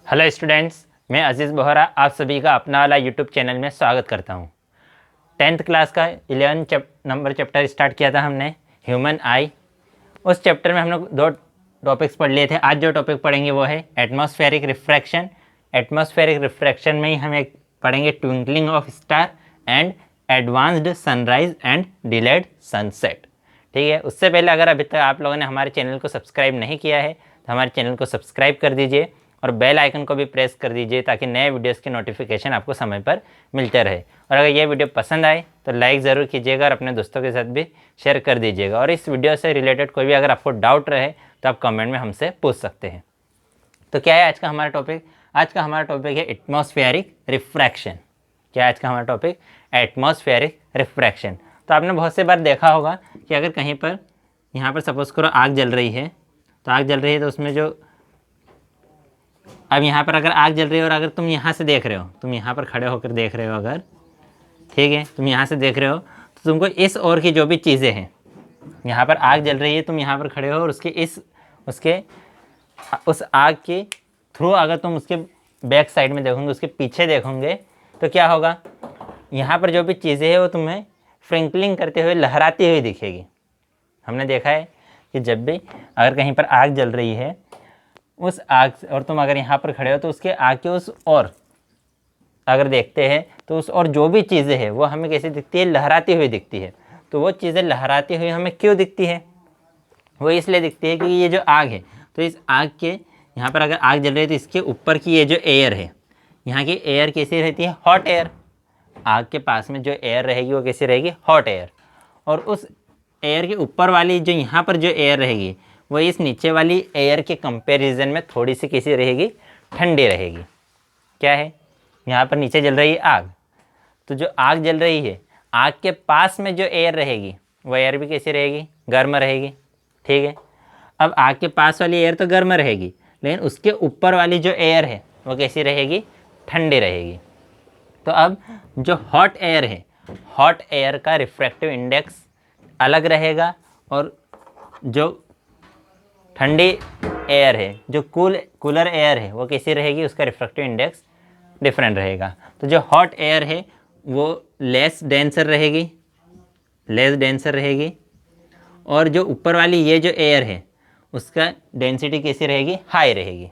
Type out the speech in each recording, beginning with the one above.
Hello students, मैं अजीज़ बोहरा आप सभी का अपना वाला यूट्यूब चैनल में स्वागत करता हूँ। 10th क्लास का 11 नंबर चैप्टर स्टार्ट किया था हमने, ह्यूमन आई। उस चैप्टर में हम लोग 2 टॉपिक्स पढ़ लिए थे। आज जो टॉपिक पढ़ेंगे वो है एटमॉस्फेरिक रिफ्रैक्शन। एटमॉस्फेरिक रिफ्रैक्शन में ही हम एक पढ़ेंगे twinkling of star and advanced sunrise and delayed sunset. ठीक है, उससे पहले अगर अभी तक आप लोगों ने हमारे चैनल को सब्सक्राइब नहीं किया है तो हमारे चैनल को सब्सक्राइब कर दीजिए और बेल आइकन को भी प्रेस कर दीजिए ताकि नए वीडियोस की नोटिफिकेशन आपको समय पर मिलते रहे। और अगर ये वीडियो पसंद आए तो लाइक ज़रूर कीजिएगा और अपने दोस्तों के साथ भी शेयर कर दीजिएगा। और इस वीडियो से रिलेटेड कोई भी अगर आपको डाउट रहे तो आप कमेंट में हमसे पूछ सकते हैं। तो क्या है आज का हमारा टॉपिक? आज का हमारा टॉपिक है एटमॉस्फेरिक रिफ्रैक्शन। क्या है आज का हमारा टॉपिक? Atmospheric refraction. तो आपने बहुत से बार देखा होगा कि अगर कहीं पर यहाँ पर सपोज करो आग जल रही है, तो आग जल रही है तो उसमें जो अब यहाँ पर अगर आग जल रही है और अगर तुम यहाँ से देख रहे हो, तुम यहाँ पर खड़े होकर देख रहे हो, अगर ठीक है तुम यहाँ से देख रहे हो तो तुमको इस ओर की जो भी चीज़ें हैं, यहाँ पर आग जल रही है, तुम यहाँ पर खड़े हो और उस आग के थ्रू अगर तुम उसके बैक साइड में देखोगे, उसके पीछे देखोगे तो क्या होगा, यहाँ पर जो भी चीज़ें हैं वो तुम्हें फ्रिंकलिंग करते हुए लहराती हुई दिखेगी। हमने देखा है कि जब भी अगर कहीं पर आग जल रही है, उस आग से, और तुम अगर यहाँ पर खड़े हो तो उसके आग के उस और अगर देखते हैं तो उस और जो भी चीज़ें हैं वो हमें कैसी दिखती है? लहराती हुई दिखती है। तो वो चीज़ें लहराती हुई हमें क्यों दिखती है? वो इसलिए दिखती है क्योंकि ये जो आग है, तो इस आग के यहाँ पर अगर आग जल रही है तो इसके ऊपर की ये जो एयर है, यहाँ की एयर कैसी रहती है? Hot air. आग के पास में जो एयर रहेगी वो कैसी रहेगी? Hot air. और उस एयर के ऊपर वाली जो यहाँ पर जो एयर रहेगी वो इस नीचे वाली एयर के कंपैरिजन में थोड़ी सी कैसी रहेगी? ठंडी रहेगी। क्या है? यहाँ पर नीचे जल रही है आग, तो जो आग जल रही है, आग के पास में जो एयर रहेगी वो एयर भी कैसी रहेगी? गर्म रहेगी। ठीक है, अब आग के पास वाली एयर तो गर्म रहेगी, लेकिन उसके ऊपर वाली जो एयर है वो कैसी रहेगी? ठंडी रहेगी। तो अब जो हॉट एयर है, हॉट एयर का रिफ्रैक्टिव इंडेक्स अलग रहेगा और जो ठंडी एयर है, जो कूलर एयर है, वो कैसी रहेगी? उसका रिफ्रैक्टिव इंडेक्स डिफरेंट रहेगा। तो जो हॉट एयर है वो लेस डेंसर रहेगी और जो ऊपर वाली ये जो एयर है उसका डेंसिटी कैसी रहेगी? हाई रहेगी।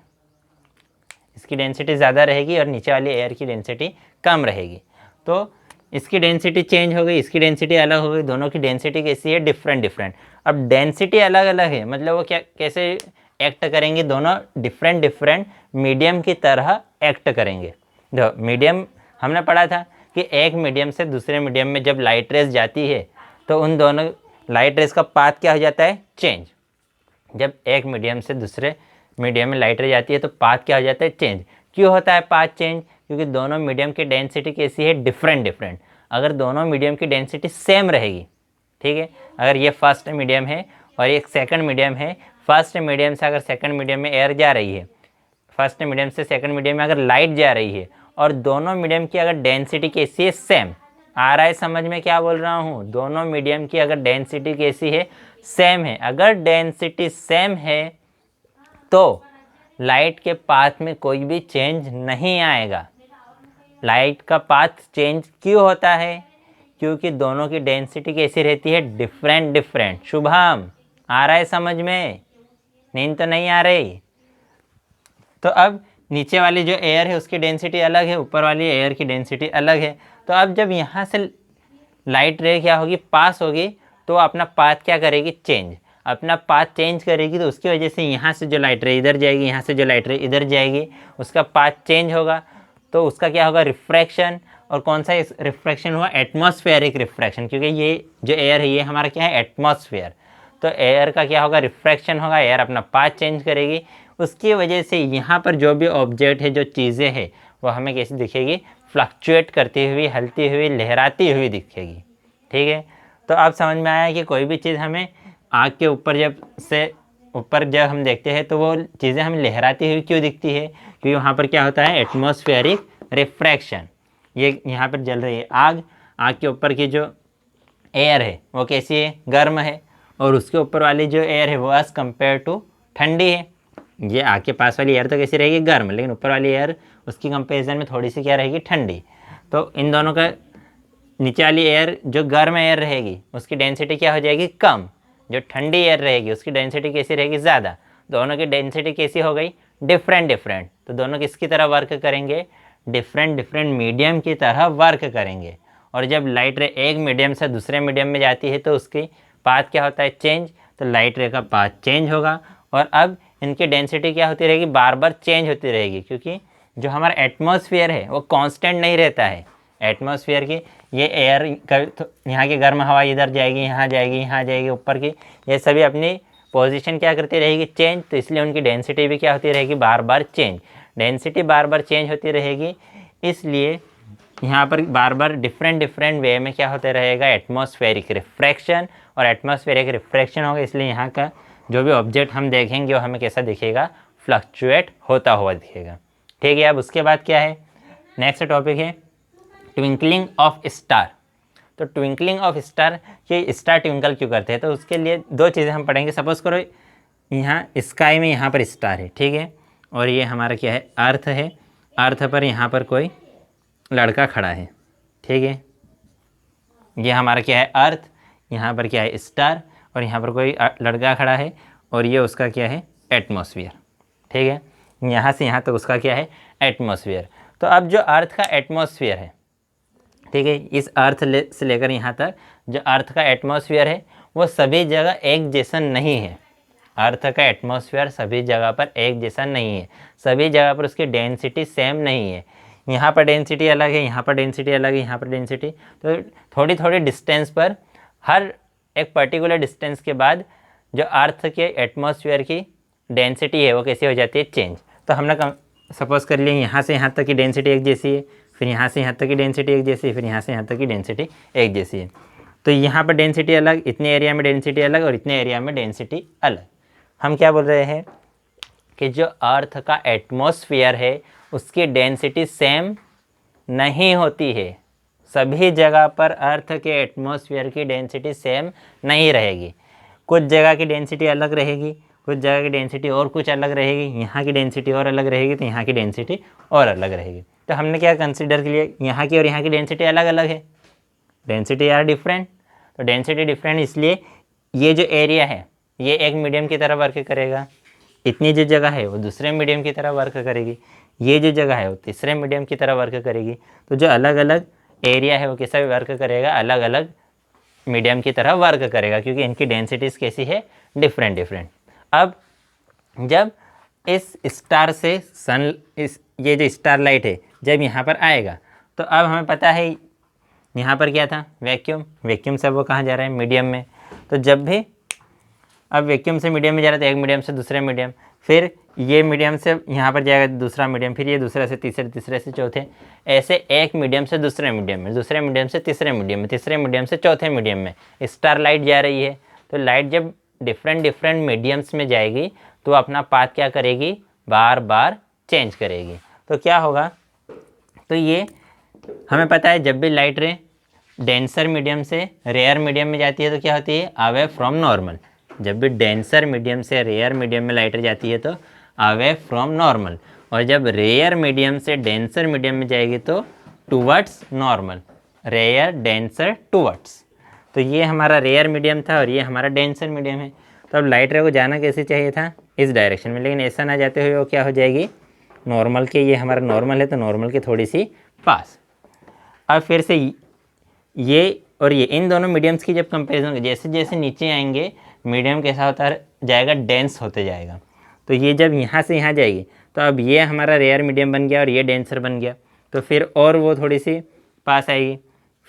इसकी डेंसिटी ज़्यादा रहेगी और नीचे वाली एयर की डेंसिटी कम रहेगी। तो इसकी डेंसिटी चेंज हो गई, इसकी डेंसिटी अलग हो गई, दोनों की डेंसिटी कैसी है? डिफरेंट। अब डेंसिटी अलग अलग है, मतलब वो क्या कैसे एक्ट करेंगे? दोनों डिफरेंट मीडियम की तरह एक्ट करेंगे। देखो, मीडियम हमने पढ़ा था कि एक मीडियम से दूसरे मीडियम में जब लाइट रेज जाती है तो उन दोनों लाइट रेज का पाथ क्या हो जाता है? चेंज। जब एक मीडियम से दूसरे मीडियम में लाइट रेज जाती है तो पाथ क्या हो जाता है? चेंज। क्यों होता है पाथ चेंज? क्योंकि दोनों मीडियम की डेंसिटी कैसी है? डिफरेंट। अगर दोनों मीडियम की डेंसिटी सेम रहेगी, ठीक है, अगर ये फर्स्ट मीडियम है और एक सेकंड मीडियम है, फर्स्ट मीडियम से अगर सेकंड मीडियम में एयर जा रही है, फर्स्ट मीडियम से सेकंड मीडियम में अगर लाइट जा रही है और दोनों मीडियम की अगर डेंसिटी कैसी है? सेम। आ रहा है समझ में क्या बोल रहा हूँ? दोनों मीडियम की अगर डेंसिटी कैसी है? सेम है। अगर डेंसिटी सेम है तो लाइट के पाथ में कोई भी चेंज नहीं आएगा। लाइट का पाथ चेंज क्यों होता है? क्योंकि दोनों की डेंसिटी कैसी रहती है? डिफरेंट। शुभम, आ रहा है समझ में? नींद तो नहीं आ रही? तो अब नीचे वाली जो एयर है उसकी डेंसिटी अलग है, ऊपर वाली एयर की डेंसिटी अलग है। तो अब जब यहाँ से लाइट रे क्या होगी? पास होगी, तो अपना पाथ क्या करेगी? चेंज। अपना पाथ चेंज करेगी तो उसकी वजह से यहाँ से जो लाइट रे इधर जाएगी, यहाँ से जो लाइट रे इधर जाएगी, उसका पाथ चेंज होगा। तो उसका क्या होगा? रिफ्रैक्शन। और कौन सा रिफ्रैक्शन हुआ? एटमॉस्फेरिक रिफ्रैक्शन, क्योंकि ये जो एयर है ये हमारा क्या है? एटमॉस्फेयर। तो एयर का क्या होगा? रिफ्रैक्शन होगा। एयर अपना पाथ चेंज करेगी, उसकी वजह से यहाँ पर जो भी ऑब्जेक्ट है, जो चीज़ें हैं, वो हमें कैसी दिखेगी? फ्लक्चुएट करती हुई, हिलती हुई, लहराती हुई दिखेगी। ठीक है, तो अब समझ में आया कि कोई भी चीज़ हमें आग के ऊपर जब हम देखते हैं तो वो चीज़ें हमें लहराती हुई क्यों दिखती है? क्योंकि वहाँ पर क्या होता है? Atmospheric refraction. ये यहाँ पर जल रही है आग, आग के ऊपर की जो एयर है वो कैसी है? गर्म है, और उसके ऊपर वाली जो एयर है वो एज़ कम्पेयर टू ठंडी है। ये आके पास वाली एयर तो कैसी रहेगी, गर्म, लेकिन ऊपर वाली एयर उसकी कंपेरिजन में थोड़ी सी क्या रहेगी, ठंडी। तो इन दोनों का नीचे वाली एयर जो गर्म एयर रहेगी उसकी डेंसिटी क्या हो जाएगी, कम। जो ठंडी एयर रहेगी उसकी डेंसिटी कैसी रहेगी, ज़्यादा। दोनों की डेंसिटी कैसी हो गई, डिफरेंट डिफरेंट। तो दोनों किसकी तरह वर्क करेंगे, डिफरेंट डिफरेंट मीडियम की तरह वर्क करेंगे। और जब लाइट रे एक मीडियम से दूसरे मीडियम में जाती है तो उसकी पाथ क्या होता है, चेंज। तो लाइट रे का पाथ चेंज होगा और अब इनकी डेंसिटी क्या होती रहेगी, बार बार चेंज होती रहेगी, क्योंकि जो हमारा एटमॉस्फेयर है वो कांस्टेंट नहीं रहता है। एटमॉस्फेयर की ये एयर यहाँ की गर्म हवा इधर जाएगी, यहाँ जाएगी, यहाँ जाएगी, ऊपर की ये सभी अपनी पोजीशन क्या करती रहेगी, चेंज। तो इसलिए उनकी डेंसिटी भी क्या होती रहेगी, बार बार चेंज। डेंसिटी बार बार चेंज होती रहेगी, इसलिए यहाँ पर बार बार डिफरेंट डिफरेंट वे में क्या होते रहेगा, एटमॉस्फेरिक रिफ्रैक्शन और एटमॉस्फेरिक रिफ्रैक्शन होगा। इसलिए यहाँ का जो भी ऑब्जेक्ट हम देखेंगे वो हमें कैसा दिखेगा, फ्लक्चुएट होता हुआ दिखेगा। ठीक है, अब उसके बाद क्या है, नेक्स्ट टॉपिक है ट्विंकलिंग ऑफ स्टार। तो ट्विंकलिंग ऑफ स्टार, ये स्टार ट्विंकल क्यों करते हैं, तो उसके लिए दो चीज़ें हम पढ़ेंगे। सपोज करो यहाँ स्काई में यहाँ पर स्टार है, ठीक है, और ये हमारा क्या है, अर्थ है। अर्थ पर यहाँ पर कोई लड़का खड़ा है, ठीक है, ये हमारा क्या है, अर्थ, यहाँ पर क्या है, स्टार, और यहाँ पर कोई लड़का खड़ा है और ये उसका क्या है, एटमॉस्फेयर। ठीक है, यहाँ से यहाँ तक उसका क्या है, एटमॉस्फेयर। तो अब जो अर्थ का एटमॉस्फेयर है, ठीक है, इस अर्थ से लेकर यहाँ तक जो अर्थ का एटमॉस्फेयर है वो सभी जगह एक जैसा नहीं है। अर्थ का एटमॉस्फेयर सभी जगह पर एक जैसा नहीं है, सभी जगह पर उसकी डेंसिटी सेम नहीं है। यहाँ पर डेंसिटी अलग है, यहाँ पर डेंसिटी अलग है, यहाँ पर डेंसिटी, तो थोड़ी थोड़ी डिस्टेंस पर, हर एक पर्टिकुलर डिस्टेंस के बाद जो अर्थ के एटमॉस्फेयर की डेंसिटी है वो कैसी हो जाती है, चेंज। तो हमने सपोज कर लिया यहाँ से यहाँ तक की डेंसिटी एक जैसी है, फिर यहाँ से यहाँ तक की डेंसिटी एक जैसी है, फिर यहाँ से यहाँ तक की डेंसिटी एक जैसी है। तो यहाँ पर डेंसिटी अलग, इतने एरिया में डेंसिटी अलग और इतने एरिया में डेंसिटी अलग। हम क्या बोल रहे हैं कि जो अर्थ का एटमॉस्फेयर है उसकी डेंसिटी सेम नहीं होती है। सभी जगह पर अर्थ के एटमॉस्फेयर की डेंसिटी सेम नहीं रहेगी। कुछ जगह की डेंसिटी अलग रहेगी, कुछ जगह की डेंसिटी और कुछ अलग रहेगी, यहाँ की डेंसिटी और अलग रहेगी, तो यहाँ की डेंसिटी और अलग रहेगी। तो हमने क्या कंसिडर कर लिया, यहाँ की और यहाँ की डेंसिटी अलग अलग है, डेंसिटी आर डिफरेंट। तो डेंसिटी डिफरेंट, इसलिए ये जो एरिया है ये एक मीडियम की तरह वर्क करेगा, इतनी जो जगह है वो दूसरे मीडियम की तरह वर्क करेगी, ये जो जगह है वो तीसरे मीडियम की तरह वर्क करेगी। तो जो अलग अलग एरिया है वो कैसा भी वर्क करेगा, अलग अलग मीडियम की तरह वर्क करेगा, क्योंकि इनकी डेंसिटीज़ कैसी है, डिफरेंट डिफरेंट। अब जब इस स्टार से सन, इस ये जो स्टार लाइट है जब यहाँ पर आएगा, तो अब हमें पता है यहाँ पर क्या था, वैक्यूम। वैक्यूम से वो कहाँ जा रहा है, मीडियम में। तो जब भी अब वैक्यूम से मीडियम में जा रहा था, एक मीडियम से दूसरे मीडियम, फिर ये मीडियम से यहाँ पर जाएगा दूसरा मीडियम, फिर ये दूसरे से तीसरे, तीसरे से चौथे, ऐसे एक मीडियम से दूसरे मीडियम में, दूसरे मीडियम से तीसरे मीडियम में, तीसरे मीडियम से चौथे मीडियम में स्टार लाइट जा रही है। तो लाइट जब डिफरेंट डिफरेंट मीडियम्स में जाएगी तो अपना पाथ क्या करेगी, बार बार चेंज करेगी। तो क्या होगा, तो ये हमें पता है जब भी लाइट रे डेंसर मीडियम से रेयर मीडियम में जाती है तो क्या होती है, अवे फ्रॉम नॉर्मल। जब भी डेंसर मीडियम से रेयर मीडियम में लाइट रे जाती है तो अवे फ्रॉम नॉर्मल, और जब रेयर मीडियम से डेंसर मीडियम में जाएगी तो towards normal, rare denser towards. तो ये हमारा रेयर मीडियम था और ये हमारा डेंसर मीडियम है। तो अब लाइट रे को जाना कैसे चाहिए था, इस डायरेक्शन में, लेकिन ऐसा ना जाते हुए वो क्या हो जाएगी, नॉर्मल के, ये हमारा नॉर्मल है तो नॉर्मल के थोड़ी सी पास। अब फिर से ये और ये इन दोनों मीडियम्स की जब कंपेरिजन, जैसे जैसे नीचे आएंगे मीडियम कैसा होता जाएगा, डेंस होते जाएगा। तो ये जब यहाँ से यहाँ जाएगी तो अब ये हमारा रेयर मीडियम बन गया और ये डेंसर बन गया, तो फिर और वो थोड़ी सी पास आएगी।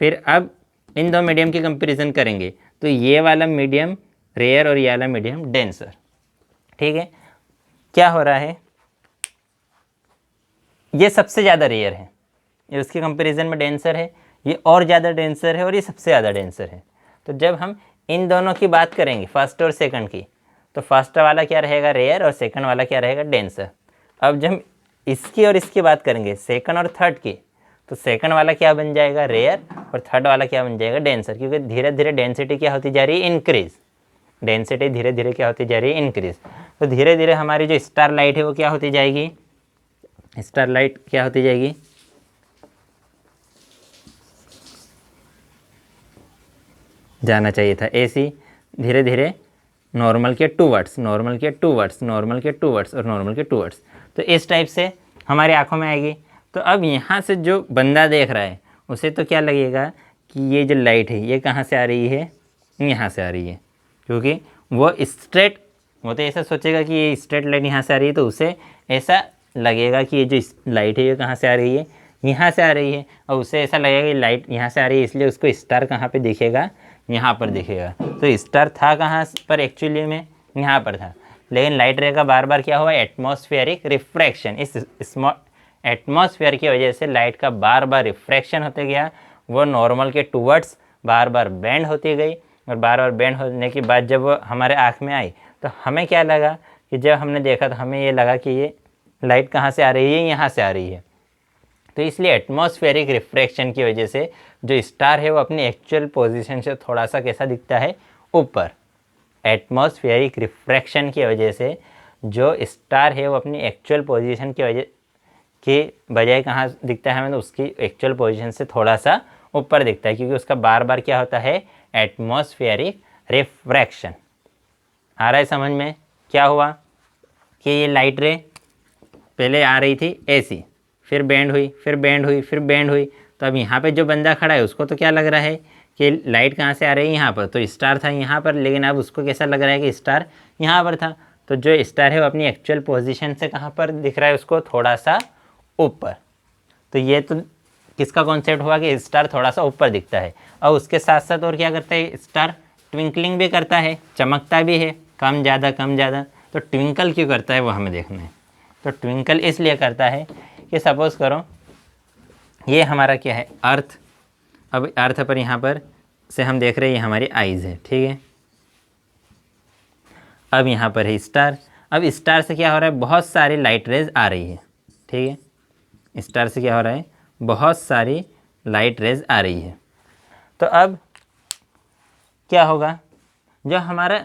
फिर अब इन दो मीडियम की कंपैरिजन करेंगे तो ये वाला मीडियम रेयर और ये वाला मीडियम डेंसर। ठीक है, क्या हो रहा है, ये सबसे ज़्यादा रेयर है, ये उसके कंपैरिजन में डेंसर है, ये और ज़्यादा डेंसर है और ये सबसे ज़्यादा डेंसर है। तो जब हम इन दोनों की बात करेंगे फर्स्ट और सेकंड की, तो फर्स्ट वाला क्या रहेगा, रेयर, और सेकंड वाला क्या रहेगा, डेंसर। अब जब हम इसकी और इसकी बात करेंगे सेकंड और थर्ड की, तो सेकंड वाला क्या बन जाएगा, रेयर, और थर्ड वाला क्या बन जाएगा, डेंसर, क्योंकि धीरे धीरे डेंसिटी क्या होती जा रही है, इंक्रीज। डेंसिटी धीरे धीरे क्या होती जा रही है, इंक्रीज। तो धीरे धीरे हमारी जो स्टार लाइट है वो क्या होती जाएगी, स्टार लाइट क्या होती जाएगी, जाना चाहिए था ऐसी धीरे धीरे नॉर्मल के टूवर्ड्स, नॉर्मल के टूवर्ड्स, नॉर्मल के टूवर्ड्स और नॉर्मल के टूवर्ड्स। तो इस टाइप से हमारी आंखों में आएगी। तो अब यहाँ से जो बंदा देख रहा है उसे तो क्या लगेगा कि ये जो लाइट है ये कहाँ से आ रही है, यहाँ से आ रही है, क्योंकि वो स्ट्रेट, वो तो ऐसा सोचेगा कि ये स्ट्रेट लाइट यहाँ से आ रही है, तो उसे ऐसा लगेगा कि ये जो लाइट है ये कहाँ से आ रही है, यहाँ से आ रही है। और उसे ऐसा लगेगा कि लाइट यहाँ से आ रही है, इसलिए उसको स्टार कहाँ पे दिखेगा, यहाँ पर दिखेगा। तो स्टार था कहाँ पर एक्चुअली में, यहाँ पर था। लेकिन लाइट रे का बार बार क्या हुआ, एटमॉस्फेरिक रिफ्रैक्शन, इस एटमॉस्फेयर की वजह से लाइट का बार बार रिफ्रैक्शन होते गया, वो नॉर्मल के टूवर्ड्स बार बार बेंड होती गई। और बार बार बेंड होने के बाद जब वो हमारे आँख में आई तो हमें क्या लगा कि जब हमने देखा तो हमें ये लगा कि ये लाइट कहाँ से आ रही है, यहाँ से आ रही है। तो इसलिए एटमॉस्फेरिक रिफ्रैक्शन की वजह से जो स्टार है वो अपनी एक्चुअल पोजीशन से थोड़ा सा कैसा दिखता है, ऊपर। एटमॉस्फेरिक रिफ्रैक्शन की वजह से जो स्टार है वो अपनी एक्चुअल पोजीशन की वजह के बजाय कहाँ दिखता है, मतलब उसकी एक्चुअल पोजीशन से थोड़ा सा ऊपर दिखता है, क्योंकि उसका बार बार क्या होता है, एटमॉस्फेरिक रिफ्रैक्शन। आ रहा है समझ में? क्या हुआ कि ये लाइट रे पहले आ रही थी ऐसी, फिर बेंड हुई, फिर बेंड हुई, फिर बेंड हुई। तो अब यहाँ पे जो बंदा खड़ा है उसको तो क्या लग रहा है कि लाइट कहाँ से आ रही है, यहाँ पर। तो स्टार था यहाँ पर, लेकिन अब उसको कैसा लग रहा है कि स्टार यहाँ पर था। तो जो स्टार है वो अपनी एक्चुअल पोजीशन से कहाँ पर दिख रहा है उसको, थोड़ा सा ऊपर। तो ये तो किसका कॉन्सेप्ट हुआ कि स्टार थोड़ा सा ऊपर दिखता है। और उसके साथ साथ और क्या करता है, स्टार ट्विंकलिंग भी करता है, चमकता भी है, कम ज़्यादा कम ज़्यादा। तो ट्विंकल क्यों करता है वो हमें देखना है। तो ट्विंकल इसलिए करता है कि सपोज़ करो ये हमारा क्या है, अर्थ। अब अर्थ पर यहाँ पर से हम देख रहे हैं ये हमारी आइज़ है, ठीक है। अब यहाँ पर है स्टार। अब स्टार से क्या हो रहा है, बहुत सारी लाइट रेज आ रही है, ठीक है। स्टार से क्या हो रहा है, बहुत सारी लाइट रेज आ रही है। तो अब क्या होगा, जो हमारा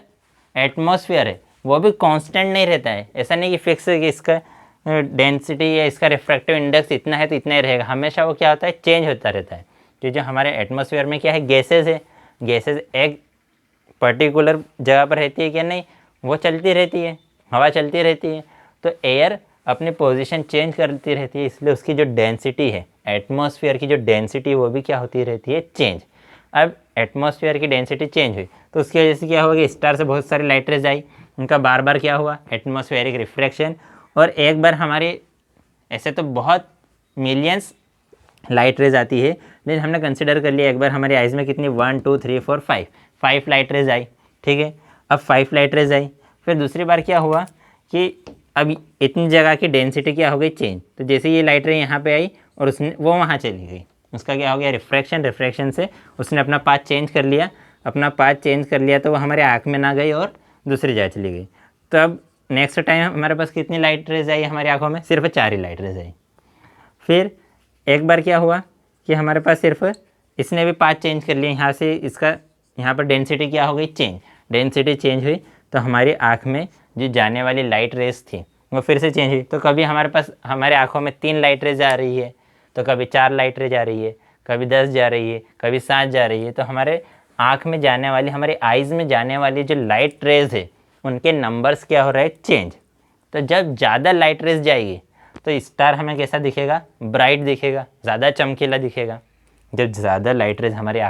एटमॉस्फेयर है वो भी कांस्टेंट नहीं रहता है। ऐसा नहीं कि फिक्स है कि इसका डेंसिटी या इसका रिफ्रैक्टिव इंडेक्स इतना है तो इतना ही रहेगा। हमेशा वो क्या होता है, चेंज होता रहता है। तो जो हमारे एटमॉस्फेयर में क्या है, गैसेज है, गैसेज एक पर्टिकुलर जगह पर रहती है क्या, नहीं, वो चलती रहती है, हवा चलती रहती है। तो एयर अपनी पोजीशन चेंज करती रहती है, इसलिए उसकी जो डेंसिटी है, एटमॉस्फेयर की जो डेंसिटी वो भी क्या होती रहती है, चेंज। अब एटमॉस्फेयर की डेंसिटी चेंज हुई तो उसकी वजह से क्या होगा, स्टार से बहुत सारी लाइट रेज आई, उनका बार बार क्या हुआ, एटमॉस्फेरिक रिफ्रैक्शन। और एक बार हमारे ऐसे तो बहुत मिलियंस लाइट रेज आती है, लेकिन हमने कंसिडर कर लिया एक बार हमारी आइज़ में कितनी 1 2 3 4 5 लाइट रेज आई, ठीक है। अब 5 लाइट रेज आई, फिर दूसरी बार क्या हुआ कि अब इतनी जगह की डेंसिटी क्या हो गई, चेंज। तो जैसे ये लाइट रे यहाँ पे आई और उसने वो वहाँ चली गई, उसका क्या हो गया, रिफ्रैक्शन। रिफ्रैक्शन से उसने अपना पाथ चेंज कर लिया, अपना पाथ चेंज कर लिया तो वो हमारे आँख में ना गई और दूसरी जगह चली गई। तो अब नेक्स्ट टाइम हमारे पास कितनी लाइट रेज आई हमारी आँखों में, सिर्फ 4 ही लाइट रेज आई। फिर एक बार क्या हुआ कि हमारे पास सिर्फ इसने भी पाथ चेंज कर लिया, यहाँ से इसका यहाँ पर डेंसिटी क्या हो गई, चेंज। डेंसिटी चेंज हुई तो हमारी आँख में जो जाने वाली लाइट रेज थी वो फिर से चेंज हुई। तो कभी हमारे पास हमारे आँखों में 3 लाइट रेज आ रही है, तो कभी 4 लाइट रेज आ रही है, कभी 10 जा रही है, कभी 7 जा रही है। तो हमारे आँख में जाने वाली, हमारे आइज़ में जाने वाली जो लाइट रेज है उनके नंबर्स क्या हो रहा है, चेंज। तो जब ज़्यादा लाइट रेज जाएगी तो स्टार हमें कैसा दिखेगा, ब्राइट दिखेगा, ज़्यादा चमकीला दिखेगा। जब ज़्यादा लाइट रेज हमारी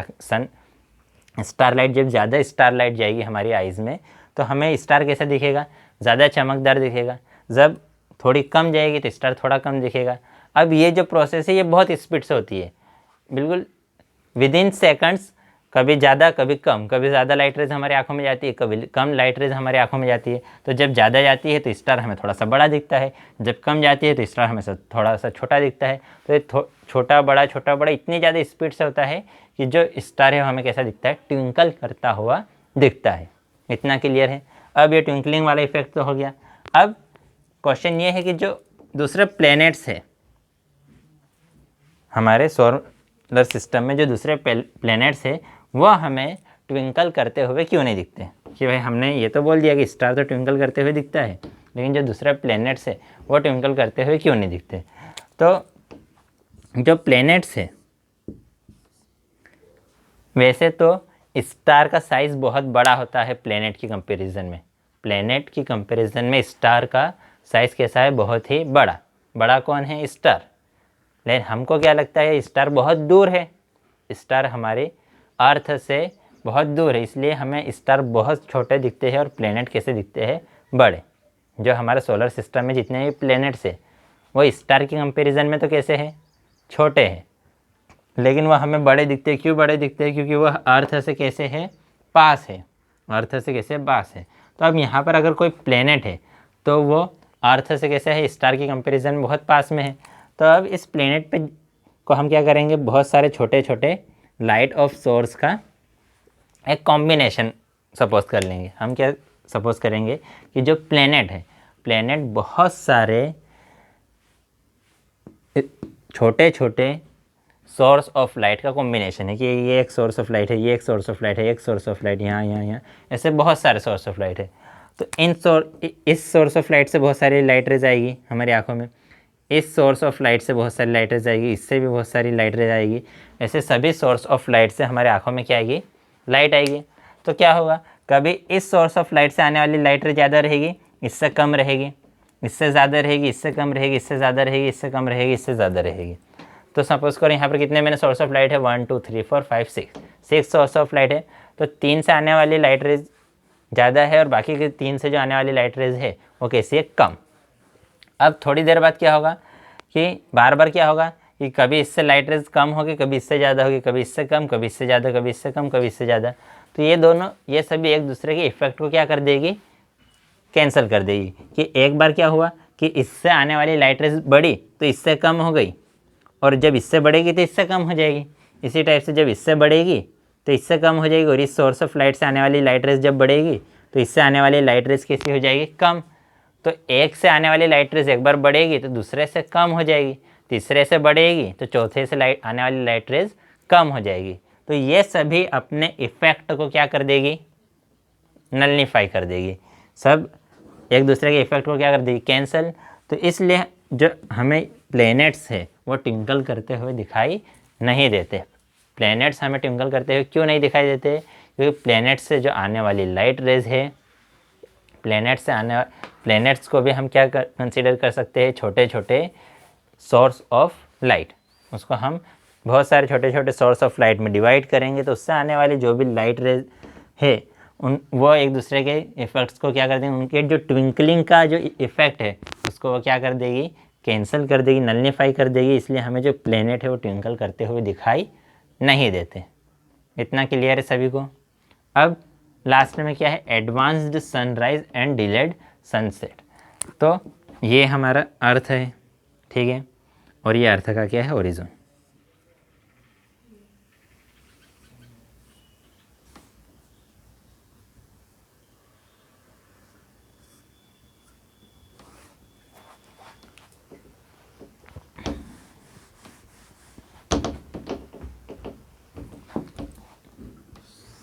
स्टार लाइट, जब ज़्यादा स्टार लाइट जाएगी हमारी आइज़ में तो हमें स्टार कैसा दिखेगा, ज़्यादा चमकदार दिखेगा। जब थोड़ी कम जाएगी तो स्टार थोड़ा कम दिखेगा। अब ये जो प्रोसेस है ये बहुत स्पीड से होती है, बिल्कुल विदिन सेकंड्स, कभी ज़्यादा कभी कम, कभी ज़्यादा लाइट रेज हमारी आंखों में जाती है, कभी कम लाइट रेज हमारी आंखों में जाती है। तो जब ज़्यादा जाती है तो स्टार हमें थोड़ा सा बड़ा दिखता है, जब कम जाती है तो स्टार हमें थोड़ा सा छोटा दिखता है। तो ये छोटा बड़ा इतनी ज़्यादा स्पीड से होता है कि जो स्टार है हमें कैसा दिखता है, ट्विंकल करता हुआ दिखता है। इतना क्लियर है। अब ये ट्विंकलिंग वाला इफेक्ट तो हो गया। अब क्वेश्चन ये है कि जो दूसरे प्लैनेट्स है हमारे सोलर सिस्टम में, जो दूसरे प्लैनेट्स है वो हमें ट्विंकल करते हुए क्यों नहीं दिखते। कि भाई हमने ये तो बोल दिया कि स्टार तो ट्विंकल करते हुए दिखता है, लेकिन जो दूसरा प्लैनेट्स है वो ट्विंकल करते हुए क्यों नहीं दिखते। तो जो प्लैनेट्स है, वैसे तो स्टार का साइज़ बहुत बड़ा होता है प्लैनेट की कंपैरिजन में। प्लैनेट की कंपैरिजन में स्टार का साइज़ कैसा है, बहुत ही बड़ा। बड़ा कौन है, स्टार। लेकिन हमको क्या लगता है, स्टार बहुत दूर है, स्टार हमारे अर्थ से बहुत दूर है, इसलिए हमें स्टार बहुत छोटे दिखते हैं और प्लैनेट कैसे दिखते हैं, बड़े। जो हमारे सोलर सिस्टम में जितने भी प्लैनेट्स है वो स्टार की कंपैरिजन में तो कैसे हैं, छोटे हैं, लेकिन वह हमें बड़े दिखते हैं। क्यों बड़े दिखते हैं, क्योंकि वह अर्थ से कैसे है, पास है, अर्थ से कैसे पास है। तो अब यहाँ पर अगर कोई प्लैनेट है तो वो अर्थ से कैसे है, स्टार की कंपैरिजन में बहुत पास में है। तो अब इस प्लैनेट पे को हम क्या करेंगे, बहुत सारे छोटे छोटे लाइट ऑफ सोर्स का एक कॉम्बिनेशन सपोज कर लेंगे। हम क्या सपोज करेंगे कि जो प्लैनेट है, प्लैनेट बहुत सारे छोटे छोटे सोर्स ऑफ लाइट का कॉम्बिनेशन है, कि ये एक सोर्स ऑफ लाइट है, ये एक सोर्स ऑफ लाइट है, एक सोर्स ऑफ लाइट यहाँ यहाँ यहाँ, ऐसे बहुत सारे सोर्स ऑफ लाइट है। तो इस सोर्स ऑफ लाइट से बहुत सारी लाइट रेज आएगी हमारी आँखों में, इस सोर्स ऑफ लाइट से बहुत सारी लाइट रेज आएगी, इससे भी बहुत सारी लाइट रेज आएगी। ऐसे सभी सोर्स ऑफ लाइट से हमारे आँखों में क्या आएगी, लाइट आएगी। तो क्या होगा, कभी इस सोर्स ऑफ लाइट से आने वाली लाइट रेज ज़्यादा रहेगी, इससे कम रहेगी, इससे ज़्यादा रहेगी, इससे कम रहेगी, इससे ज़्यादा रहेगी, इससे कम रहेगी, इससे ज़्यादा रहेगी। तो सपोज करो यहाँ पर कितने मैंने सोर्स ऑफ लाइट है, 1 2 3 4 5 6 सोर्स ऑफ लाइट है। तो 3 से आने वाली लाइट रेज ज़्यादा है और बाकी के 3 से जो आने वाली लाइट रेज है वो कैसी है, कम। अब थोड़ी देर बाद क्या होगा कि बार बार क्या होगा कि कभी इससे लाइट रेज कम होगी, कभी इससे ज़्यादा होगी, कभी इससे कम, कभी इससे ज़्यादा, कभी इससे कम, कभी इससे ज़्यादा। तो ये दोनों, ये सभी एक दूसरे के इफेक्ट को क्या कर देगी, कैंसिल कर देगी। कि एक बार क्या हुआ कि इससे आने वाली लाइट रेज बढ़ी तो इससे कम हो गई, और जब इससे बढ़ेगी तो इससे कम हो जाएगी। इसी टाइप से जब इससे बढ़ेगी तो इससे कम हो जाएगी, और इस सोर्स ऑफ लाइट से आने वाली लाइट रेज जब बढ़ेगी तो इससे आने वाली लाइट रेज कैसी हो जाएगी, कम। तो एक से आने वाली लाइट रेज एक बार बढ़ेगी तो दूसरे से कम हो जाएगी, तीसरे से बढ़ेगी तो चौथे से आने वाली लाइट रेज कम हो जाएगी। तो ये सभी अपने इफेक्ट को क्या कर देगी, नल्लीफाई कर देगी, सब एक दूसरे के इफेक्ट को क्या कर देगी, कैंसिल। तो इसलिए जो हमें प्लैनेट्स है वो ट्विंकल करते हुए दिखाई नहीं देते। प्लैनेट्स हमें ट्विंकल करते हुए क्यों नहीं दिखाई देते, क्योंकि प्लैनेट्स से जो आने वाली लाइट रेज है, प्लैनेट्स को भी हम क्या कंसीडर कर सकते हैं, छोटे छोटे सोर्स ऑफ लाइट। उसको हम बहुत सारे छोटे छोटे सोर्स ऑफ लाइट में डिवाइड करेंगे तो उससे आने वाली जो भी लाइट रेज है वो एक दूसरे के इफ़ेक्ट्स को क्या कर देंगे, उनके जो ट्विंकलिंग का जो इफ़ेक्ट है उसको वो क्या कर देगी, कैंसिल कर देगी, नल्लीफाई कर देगी। इसलिए हमें जो प्लैनेट है वो ट्विंकल करते हुए दिखाई नहीं देते। इतना क्लियर है सभी को। अब लास्ट में क्या है, advanced sunrise and delayed sunset. तो ये हमारा अर्थ है, ठीक है, और ये अर्थ का क्या है, ओरिजिन।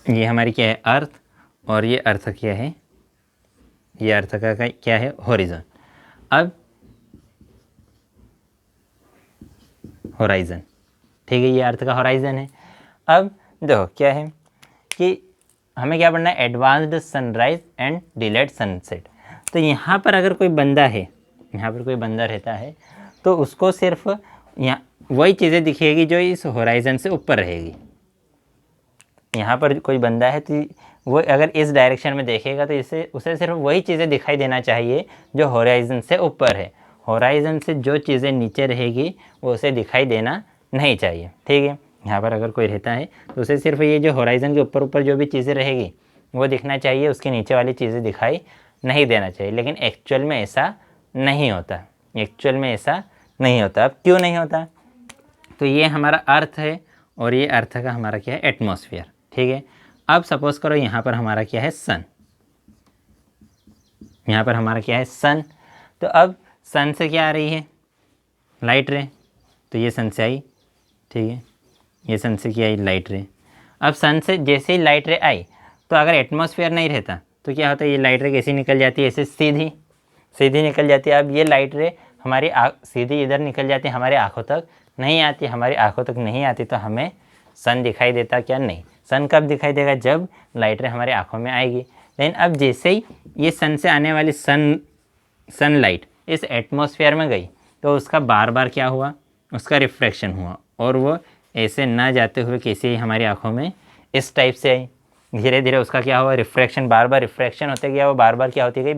ये हमारी क्या है, अर्थ, और ये अर्थ क्या है, ये अर्थ का क्या है, होरिजन। अब होराइजन, ठीक है, ये अर्थ का होराइजन है। अब देखो क्या है कि हमें क्या पढ़ना है, advanced sunrise and delayed sunset. तो यहाँ पर अगर कोई बंदा है, यहाँ पर कोई बंदा रहता है तो उसको सिर्फ यहाँ वही चीज़ें दिखेगी जो इस होराइजन से ऊपर रहेगी। यहाँ पर कोई बंदा है तो वो अगर इस डायरेक्शन में देखेगा तो उसे सिर्फ वही चीज़ें दिखाई देना चाहिए जो होराइजन से ऊपर है। होराइजन से जो चीज़ें नीचे रहेगी वो उसे दिखाई देना नहीं चाहिए, ठीक है। यहाँ पर अगर कोई रहता है तो उसे सिर्फ ये जो होराइजन के ऊपर ऊपर जो भी चीज़ें रहेगी वो दिखना चाहिए, उसके नीचे वाली चीज़ें दिखाई नहीं देना चाहिए। लेकिन एक्चुअल में ऐसा नहीं होता, एक्चुअल में ऐसा नहीं होता। अब क्यों नहीं होता, तो ये हमारा अर्थ है और ये अर्थ का हमारा क्या है, एटमॉस्फेयर, ठीक है। अब सपोज करो यहाँ पर हमारा क्या है, सन, यहाँ पर हमारा क्या है, सन। तो अब सन से क्या आ रही है, लाइट रे, तो ये सन से आई, ठीक है, ये सन से क्या आई, लाइट रे। अब सन से जैसे ही लाइट रे आई तो अगर एटमॉस्फेयर नहीं रहता तो क्या होता है, ये लाइट रे कैसी निकल जाती है, ऐसे सीधी सीधी निकल जाती है। अब ये लाइट रे हमारी सीधी इधर निकल जाती है, हमारी आँखों तक नहीं आती। हमारी आँखों तक नहीं आती तो हमें सन दिखाई देता क्या, नहीं। सन कब दिखाई देगा, जब लाइट रे हमारी आँखों में आएगी। लेकिन अब जैसे ही ये सन से आने वाली सनलाइट इस एटमॉस्फेयर में गई तो उसका बार बार क्या हुआ, उसका रिफ्रैक्शन हुआ, और वो ऐसे ना जाते हुए कैसे ही हमारी आँखों में इस टाइप से आई। धीरे धीरे उसका क्या हुआ, रिफ्रैक्शन, बार बार रिफ्रैक्शन होते गया, वो बार बार क्या होती गई,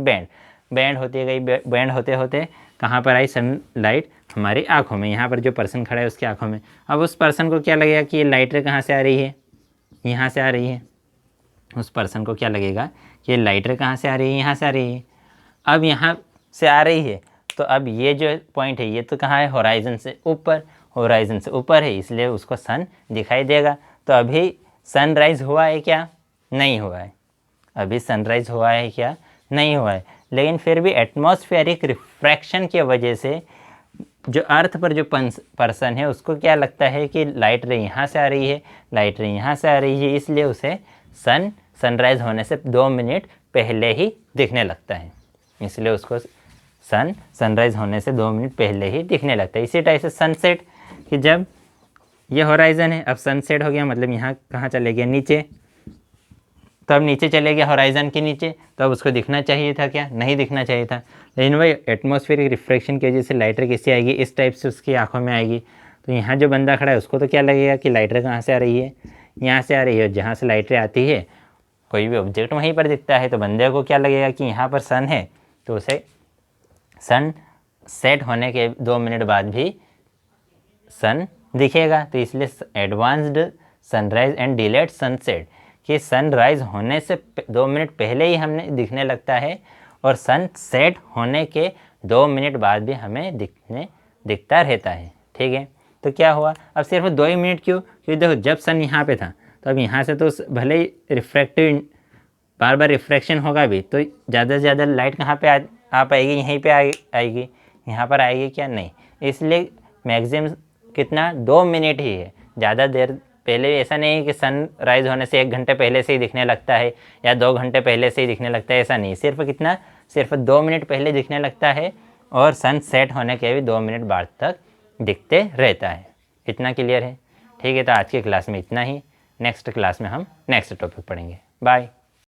बैंड होती गई। बैंड होते होते कहाँ पर आई, सनलाइट हमारी आँखों में, यहाँ पर जो पर्सन खड़ा है उसकी आँखों में। अब उस पर्सन को क्या लगेगा कि ये लाइट रे कहाँ से आ रही है, यहाँ से आ रही है। उस पर्सन को क्या लगेगा कि ये लाइट रे कहाँ से आ रही है, यहाँ से आ रही है। अब यहाँ से आ रही है तो अब ये जो पॉइंट है ये तो कहाँ है, होराइजन से ऊपर, होराइजन से ऊपर है, इसलिए उसको सन दिखाई देगा। तो अभी सनराइज़ हुआ है क्या, नहीं हुआ है। अभी सनराइज़ हुआ है क्या, नहीं हुआ है। लेकिन फिर भी एटमॉस्फेरिक रिफ्रैक्शन की वजह से जो अर्थ पर जो पर्सन है उसको क्या लगता है कि लाइट रे यहाँ से आ रही है, लाइट रे यहाँ से आ रही है, इसलिए उसे सनराइज़ होने से 2 मिनट पहले ही दिखने लगता है। इसलिए उसको सनराइज़ होने से 2 मिनट पहले ही दिखने लगता है। इसी टाइप से सनसेट, कि जब ये होराइज़न है, अब सनसेट हो गया मतलब यहाँ कहाँ चले गया, नीचे। तब नीचे चले गया होराइज़न के नीचे, तब उसको दिखना चाहिए था क्या, नहीं दिखना चाहिए था। लेकिन वही एटमॉस्फेरिक रिफ्रैक्शन की वजह से लाइट रे कैसे आएगी, इस टाइप से उसकी आंखों में आएगी। तो यहाँ जो बंदा खड़ा है उसको तो क्या लगेगा कि लाइट रे कहाँ से आ रही है, यहाँ से आ रही है। जहाँ से लाइट रे आती है कोई भी ऑब्जेक्ट वहीं पर दिखता है, तो बंदे को क्या लगेगा कि यहाँ पर सन है, तो उसे सन सेट होने के 2 मिनट बाद भी सन दिखेगा। तो इसलिए advanced sunrise and delayed sunset, कि सनराइज़ होने से 2 मिनट पहले ही हमें दिखने लगता है, और सन सेट होने के 2 मिनट बाद भी हमें दिखता रहता है। ठीक है, तो क्या हुआ, अब सिर्फ 2 ही मिनट क्यों, क्योंकि देखो जब सन यहाँ पे था तो अब यहाँ से तो भले ही रिफ्रैक्टिव बार बार रिफ्रैक्शन होगा भी, तो ज़्यादा से ज़्यादा लाइट कहाँ पे आ पाएगी, यहीं पे आएगी, यहाँ पर आएगी क्या, नहीं। इसलिए मैक्सिमम कितना, 2 मिनट ही है, ज़्यादा देर पहले। ऐसा नहीं है कि सनराइज़ होने से 1 घंटे पहले से ही दिखने लगता है या 2 घंटे पहले से ही दिखने लगता है, ऐसा नहीं। सिर्फ कितना, सिर्फ 2 मिनट पहले दिखने लगता है, और सन सेट होने के भी 2 मिनट बाद तक दिखते रहता है। इतना क्लियर है। ठीक है, तो आज की क्लास में इतना ही। नेक्स्ट क्लास में हम नेक्स्ट टॉपिक पढ़ेंगे। बाय।